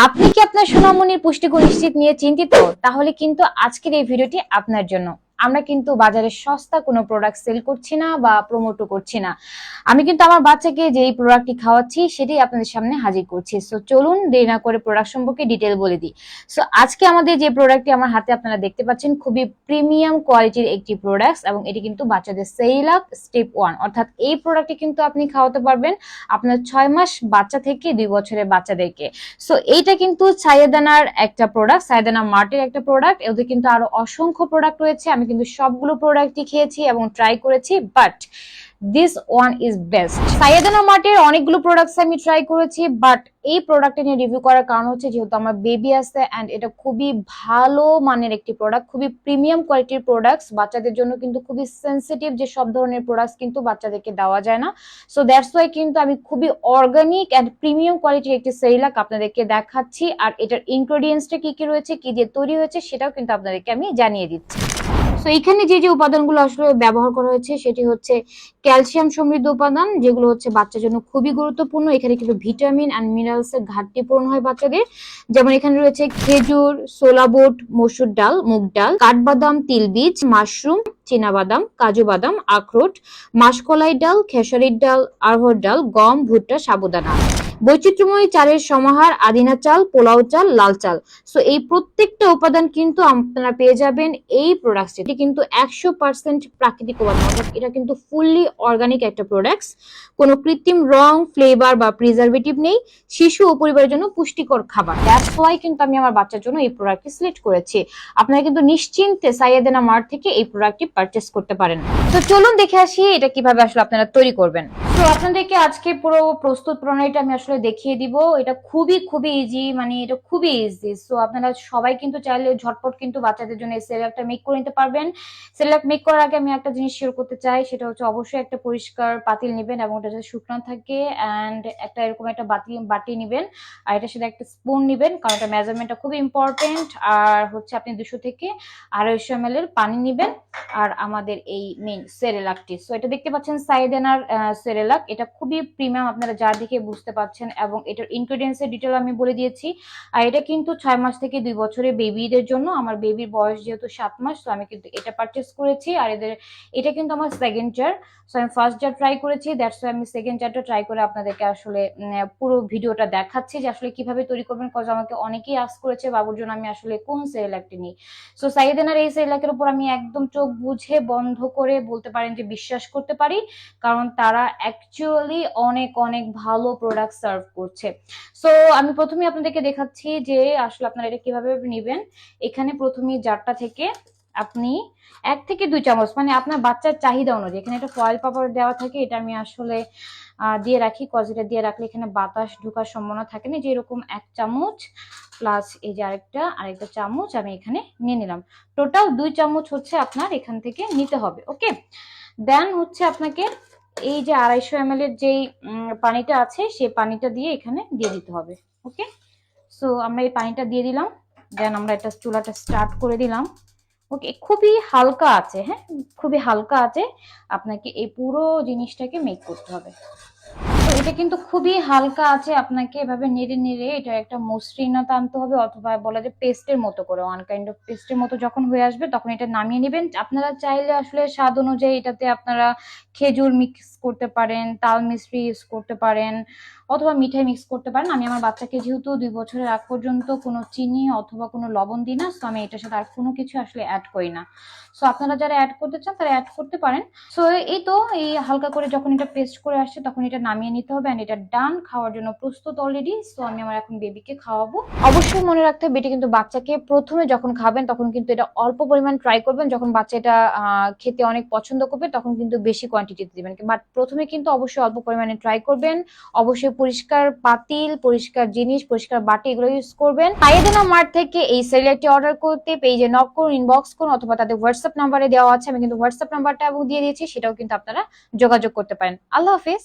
আপনি কি আপনার সোনামণির পুষ্টিগুণ নিশ্চিত নিয়ে চিন্তিত? তাহলে কিন্তু আজকের এই ভিডিওটি আপনার জন্য। আমরা কিন্তু বাজারে সস্তা কোনো প্রোডাক্ট সেল করছি না বা প্রমোটও করছি না। আমি কিন্তু আমার বাচ্চাকে যেই প্রোডাক্টটি খাওয়াচ্ছি সেটাই আপনাদের সামনে হাজির করছি। সো চলুন দেরি না করে প্রোডাক্ট সম্পর্কে ডিটেল বলে দিই। সো আজকে আমাদের যে প্রোডাক্টটি আমার হাতে আপনারা দেখতে পাচ্ছেন খুবই প্রিমিয়াম কোয়ালিটির একটি প্রোডাক্ট এবং এটি কিন্তু বাচ্চাদের সেরিল্যাক স্টেপ 1 অর্থাৎ এই প্রোডাক্টটি কিন্তু আপনি খাওয়াতে পারবেন আপনার 6 মাস বাচ্চা থেকে 2 বছরের বাচ্চাদেরকে। সো এইটা কিন্তু সাইয়েদানার একটা প্রোডাক্ট, সাইয়েদানা মার্টের একটা প্রোডাক্ট। ওদের কিন্তু আরো অসংখ্য প্রোডাক্ট রয়েছে, আমি কিন্তু সবগুলো প্রোডাক্টই খেয়েছি এবং ট্রাই করেছি, but this one is best. Saiyedana মার্টের অনেকগুলো প্রোডাক্টস আমি ট্রাই করেছি, বাট এই প্রোডাক্টটা নিয়ে রিভিউ করার কারণ হচ্ছে যেহেতু আমার বেবি আছে এন্ড এটা খুবই ভালো মানের একটি প্রোডাক্ট, খুবই প্রিমিয়াম কোয়ালিটির প্রোডাক্টস। বাচ্চাদের জন্য কিন্তু খুবই সেনসিটিভ যে সব ধরনের প্রোডাক্টস কিন্তু বাচ্চাদেরকে দেওয়া যায় না। সো দ্যাটস ওয়াই কিন্তু আমি খুবই অর্গানিক এন্ড প্রিমিয়াম কোয়ালিটির একটি সেরিল্যাক আপনাদেরকে দেখাচ্ছি, আর এটার ইনগ্রেডিয়েন্টসটা কি কি রয়েছে, কি দিয়ে তৈরি হয়েছে সেটাও কিন্তু আপনাদেরকে আমি জানিয়ে দিচ্ছি। তো এখানে যে যে উপাদানগুলো আসলে ব্যবহার করা হয়েছে সেটি হচ্ছে ক্যালসিয়াম সমৃদ্ধ উপাদান, যেগুলো হচ্ছে বাচ্চার জন্য খুবই গুরুত্বপূর্ণ। এখানে কিন্তু ভিটামিন অ্যান্ড মিনারেলস এর ঘাটতি পূরণ হয় বাচ্চাদের। যেমন এখানে রয়েছে খেজুর, সোলা বুট, মসুর ডাল, মুগ ডাল, কাঠবাদাম, তিলবীজ, মাশরুম, চীনাবাদাম, কাজু বাদাম, আখরোট, মাসকলাই ডাল, খেসারির ডাল, আরহর ডাল, গম, ভুট্টা, সাবুদানা, বৈচিত্র্যময় চালের সমাহার, আদিনা চাল, পোলাও চাল, লাল চাল। সো এই প্রত্যেকটা উপাদান কিন্তু আপনারা পেয়ে যাবেন এই প্রোডাক্টটি। এটি কিন্তু 100% প্রাকৃতিক উপাদান, অর্থাৎ এটা কিন্তু ফুললি অর্গানিক একটা প্রোডাক্টস। কোনো কৃত্রিম রং, ফ্লেভার বা প্রিজারভেটিভ নেই। শিশু ও পরিবারের জন্য পুষ্টিকর খাবার। দ্যাটস ওয়াই কিন্তু আমি আমার বাচ্চার জন্য এই প্রোডাক্টটি সিলেক্ট করেছি। আপনারা কিন্তু নিশ্চিন্তে সাইয়েদানা মার্ট থেকে এই প্রোডাক্টটি পারচেজ করতে পারেন। তো চলুন দেখে আসি এটা কিভাবে আসলে আপনারা তৈরি করবেন। তো আপনাদেরকে আজকে পুরো প্রস্তুত প্রণালীটা আমি আসলে দেখিয়ে দিব। এটা খুবই খুবই ইজি, মানে এটা খুবই ইজি। সো আপনারা সবাই কিন্তু চাইলে ঝটপট কিন্তু বাচ্চাদের জন্য এই সেরেলাকটা মেক করে নিতে পারবেন। সেরেলাক মেক করার আগে আমি একটা জিনিস শেয়ার করতে চাই, সেটা হচ্ছে অবশ্যই একটা পরিষ্কার পাতিল নেবেন এবং এটা যাতে শুকনো থাকে, অ্যান্ড একটা এরকম একটা বাটি নেবেন, আর এটার সাথে একটা স্পুন নেবেন, কারণ এটা মেজারমেন্টটা খুব ইম্পর্টেন্ট। আর হচ্ছে আপনি 200 থেকে 250 ml এর পানি নেবেন, আর আমাদের এই মেইন সেরেলাকটি। সো এটা দেখতে পাচ্ছেন সাইয়েদানার সেরেলাক, এটা খুবই প্রিমিয়াম, আপনারা যা দেখে বুঝতে পারছেন, এবং এটার ইনগ্রেডিয়েন্টস এর ডিটেল আমি বলে দিয়েছি। আর এটা কিন্তু 6 মাস থেকে 2 বছরের বেবিদের জন্য। আমার বেবির বয়স যেহেতু 7 মাস, তো আমি কিন্তু এটা পারচেজ করেছি। আর এটা কিন্তু আমার সেকেন্ড জার। সো আমি ফার্স্ট জার ট্রাই করেছি, দ্যাটস ওয়াই আমি সেকেন্ড জারটা ট্রাই করে আপনাদেরকে আসলে পুরো ভিডিওটা দেখাচ্ছি যে আসলে কিভাবে তৈরি করবেন, কজ আমাকে অনেকেই আস্ক করেছে বাবুর জন্য আমি আসলে কোন সেরেলাকটি নিই। সো সাইয়েদানার এই সেরেলাকের উপর আমি একদম চোখ বুঝে বন্ধ করে বলতে পারেন যে বিশ্বাস করতে পারি, কারণ তারা অ্যাকচুয়ালি অনেক অনেক ভালো প্রোডাক্ট সার্ভ করছে। সো আমি প্রথমে আপনাদেরকে দেখাচ্ছি যে আসলে আপনারা এটা কিভাবে নেবেন। এখানে প্রথমে জারটা থেকে আপনি 1 থেকে 2 চামচ, মানে আপনার বাচ্চার চাহিদা অনুযায়ী, এখানে একটা ফয়েল পেপার দেওয়া থাকে, এটা আমি আসলে দিয়ে রাখি, কজ এটা দিয়ে রাখলে এখানে বাতাস ঢোকার সম্ভাবনা থাকে না। যে এরকম 1 চামচ প্লাস এই যে আরেকটা চামচ আমি এখানে নিয়ে নিলাম। টোটাল 2 চামচ হচ্ছে আপনার এখান থেকে নিতে হবে। ওকে, দেন হচ্ছে আপনাকে এই যে 250 ml এর যেই পানিটা আছে সেই পানিটা দিয়ে এখানে দিয়ে দিতে হবে। ওকে, সো আমরা এই পানিটা দিয়ে দিলাম, দেন আমরা এটা চুলাটা স্টার্ট করে দিলাম। ওকে, খুবই হালকা আছে, হ্যাঁ খুবই হালকা আছে, আপনাকে এই পুরো জিনিসটাকে মেক করতে হবে। তো এটা কিন্তু খুবই হালকা আছে, আপনাকে এভাবে নেড়ে নেড়ে এটা একটা মসৃণতা আনতে হবে, অথবা বলা যায় পেস্টের মতো করে, ওয়ান কাইন্ড অফ পেস্টের মতো যখন হয়ে আসবে তখন এটা নামিয়ে নেবেন। আপনারা চাইলে আসলে স্বাদ অনুযায়ী এটাতে আপনারা খেজুর মিক্স করতে পারেন, তাল মিশ্রি ইউজ করতে পারেন, অথবা মিঠাই মিক্স করতে পারেন। আমি আমার বাচ্চাকে যেহেতু 2 বছরের আগ পর্যন্ত কোনো চিনি অথবা কোনো লবণ দিই না, সো আমি এটার সাথে আর কোনো কিছু আসলে অ্যাড করি না। সো আপনারা যারা অ্যাড করতে চান তারা অ্যাড করতে পারেন। সো এই তো এই হালকা করে যখন এটা পেস্ট করে আসছে তখন এটা নামিয়ে নিতে হবে, এন্ড এটা ডান, খাওয়ার জন্য প্রস্তুত অলরেডি। সো আমি আমার এখন বেবিকে খাওয়াবো। অবশ্যই মনে রাখতে হবে এটা কিন্তু বাচ্চাকে প্রথমে যখন খাবেন তখন কিন্তু এটা অল্প পরিমাণ ট্রাই করবেন, যখন বাচ্চা এটা খেতে অনেক পছন্দ করবে তখন কিন্তু বেশি কোয়ান্টিটিতে দিবেন, বাট প্রথমে কিন্তু অবশ্যই অল্প পরিমাণে ট্রাই করবেন। অবশ্যই পরিষ্কার পাতিল, পরিষ্কার জিনিস, পরিষ্কার বাটি এগুলো ইউজ করবেন। সাইয়েদানা মার্ট থেকে এই সেরিয়ালটি অর্ডার করতে পেজে নক করুন, ইনবক্স করুন, অথবা তাদের হোয়াটসঅ্যাপ নাম্বারে দেওয়া আছে, আমি কিন্তু হোয়াটসঅ্যাপ নাম্বারটা দিয়ে দিয়েছি, সেটাও কিন্তু আপনারা যোগাযোগ করতে পারেন। আল্লাহ হাফেজ।